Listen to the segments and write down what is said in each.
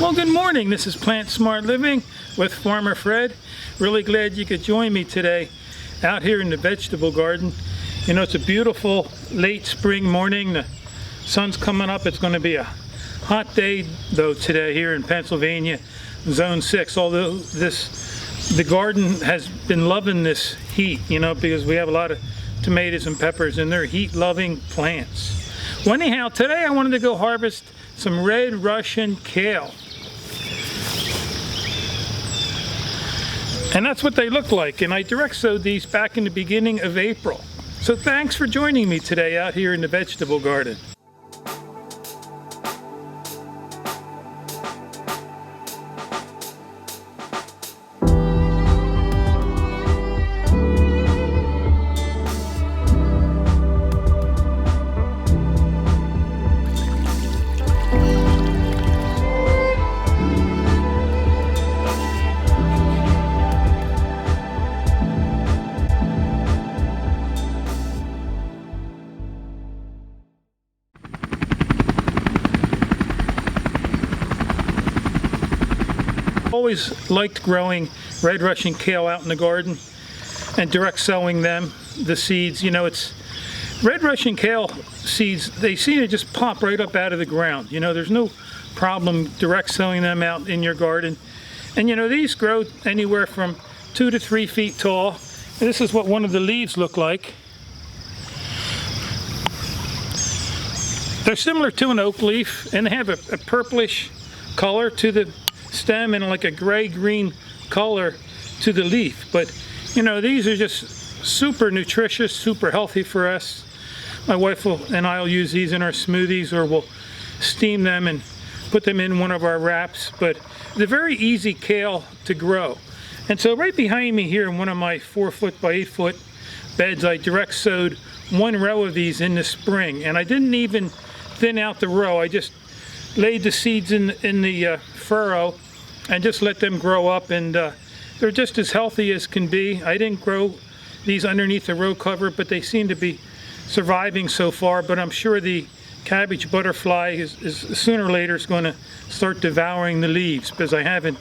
Well, good morning. This is Plant Smart Living with Farmer Fred. Really glad you could join me today out here in the vegetable garden. You know, it's a beautiful late spring morning. The sun's coming up. It's going to be a hot day though today here in Pennsylvania, Zone 6. Although the garden has been loving this heat, you know, because we have a lot of tomatoes and peppers and they're heat-loving plants. Well, anyhow, today I wanted to go harvest some red Russian kale. And that's what they look like, and I direct sowed these back in the beginning of April. So thanks for joining me today out here in the vegetable garden. Always liked growing red Russian kale out in the garden and direct sowing them, the seeds. You know, it's red Russian kale seeds, they seem to just pop right up out of the ground. You know, there's no problem direct sowing them out in your garden. And you know, these grow anywhere from 2 to 3 feet tall. And this is what one of the leaves look like. They're similar to an oak leaf, and they have a purplish color to the stem and like a gray-green color to the leaf. But you know, these are just super nutritious, super healthy for us. My wife and I will use these in our smoothies, or we'll steam them and put them in one of our wraps. But they're very easy kale to grow. And so right behind me here in one of my 4-foot by 8-foot beds, I direct sowed 1 row of these in the spring, and I didn't even thin out the row. I just laid the seeds in the furrow and just let them grow up, and they're just as healthy as can be. I didn't grow these underneath the row cover, but they seem to be surviving so far. But I'm sure the cabbage butterfly is sooner or later is going to start devouring the leaves, because I haven't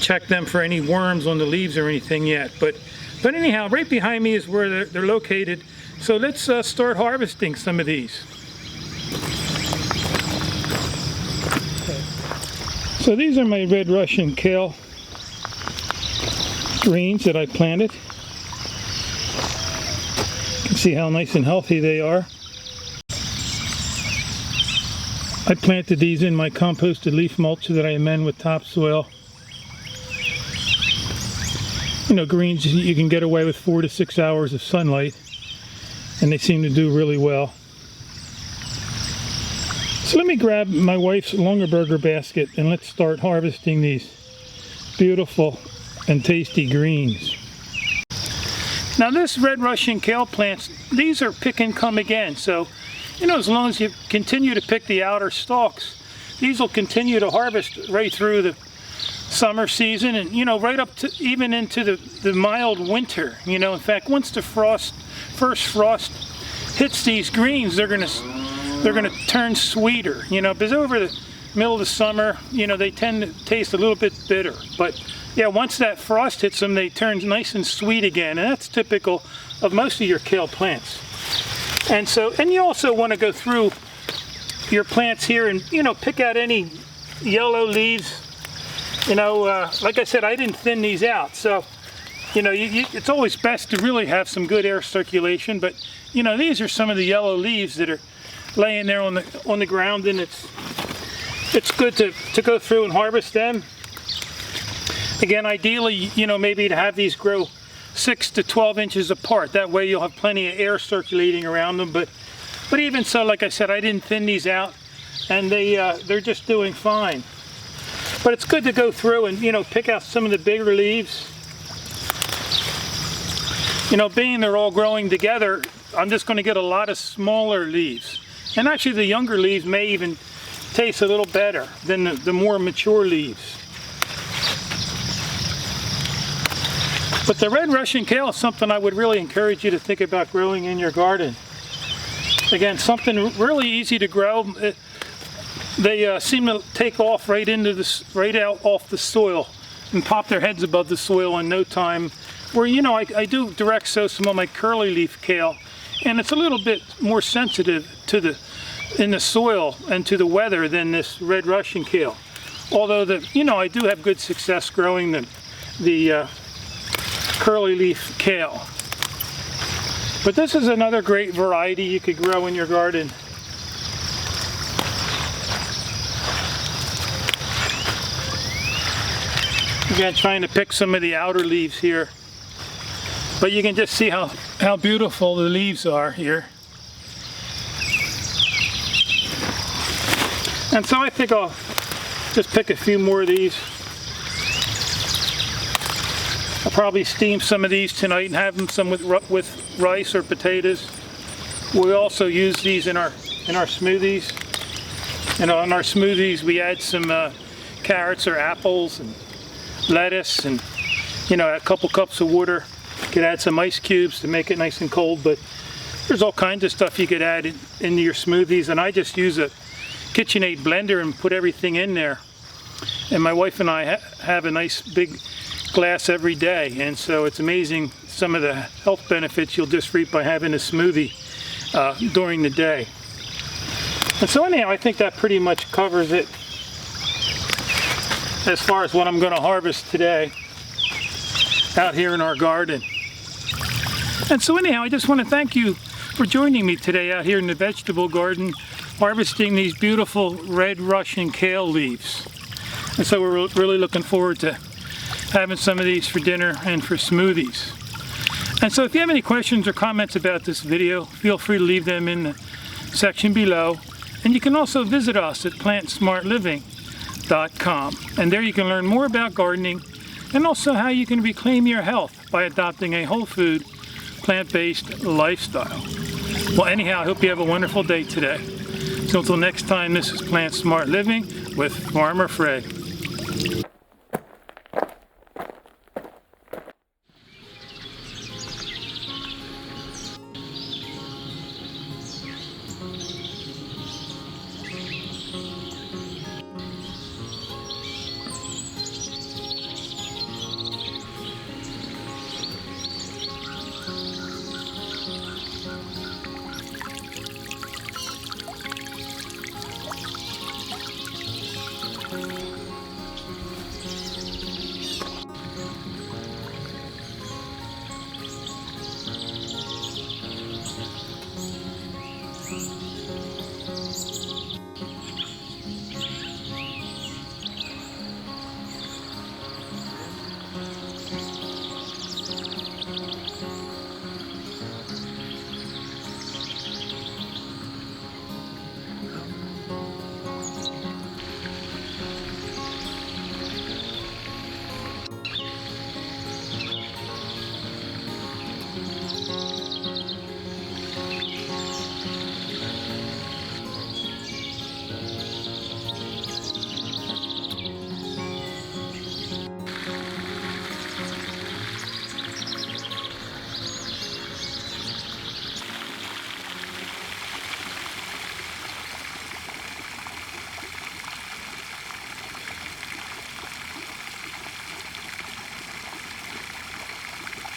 checked them for any worms on the leaves or anything yet. But anyhow, right behind me is where they're located. So let's start harvesting some of these. So these are my red Russian kale greens that I planted. You can see how nice and healthy they are. I planted these in my composted leaf mulch that I amend with topsoil. You know, greens, you can get away with 4 to 6 hours of sunlight, and they seem to do really well. So let me grab my wife's Lungerberger basket and let's start harvesting these beautiful and tasty greens. Now this red Russian kale plants, these are pick and come again. So, you know, as long as you continue to pick the outer stalks, these will continue to harvest right through the summer season, and you know, right up to even into the mild winter. You know, in fact, once the first frost hits these greens, they're gonna turn sweeter, you know, because over the middle of the summer, you know, they tend to taste a little bit bitter. But yeah, once that frost hits them, they turn nice and sweet again, and that's typical of most of your kale plants. And you also want to go through your plants here and, you know, pick out any yellow leaves. You know, like I said, I didn't thin these out, so you know, it's always best to really have some good air circulation. But you know, these are some of the yellow leaves that are laying there on the ground, and it's good to go through and harvest them. Again, ideally, you know, maybe to have these grow 6 to 12 inches apart. That way you'll have plenty of air circulating around them. But even so, like I said, I didn't thin these out, and they're just doing fine. But it's good to go through and, you know, pick out some of the bigger leaves. You know, being they're all growing together, I'm just going to get a lot of smaller leaves. And actually the younger leaves may even taste a little better than the more mature leaves. But the red Russian kale is something I would really encourage you to think about growing in your garden. Again, something really easy to grow. they seem to take off right into this, right out off the soil and pop their heads above the soil in no time. Where, you know, I do direct sow some of my curly leaf kale, and it's a little bit more sensitive to in the soil and to the weather than this red Russian kale. Although I do have good success growing the curly leaf kale. But this is another great variety you could grow in your garden. Again, trying to pick some of the outer leaves here. But you can just see how beautiful the leaves are here. And so I think I'll just pick a few more of these. I'll probably steam some of these tonight and have them some with rice or potatoes. We also use these in our smoothies. And on our smoothies we add some carrots or apples and lettuce and, you know, a couple cups of water. You could add some ice cubes to make it nice and cold, but there's all kinds of stuff you could add into your smoothies, and I just use a KitchenAid blender and put everything in there. And my wife and I have a nice big glass every day, and so it's amazing some of the health benefits you'll just reap by having a smoothie during the day. And so anyhow, I think that pretty much covers it as far as what I'm going to harvest today out here in our garden. And so anyhow, I just want to thank you for joining me today out here in the vegetable garden, harvesting these beautiful red Russian kale leaves. And so we're really looking forward to having some of these for dinner and for smoothies. And so if you have any questions or comments about this video, feel free to leave them in the section below. And you can also visit us at plantsmartliving.com. And there you can learn more about gardening and also how you can reclaim your health by adopting a whole food, plant-based lifestyle. Well, anyhow, I hope you have a wonderful day today. So until next time, this is Plant Smart Living with Farmer Fred.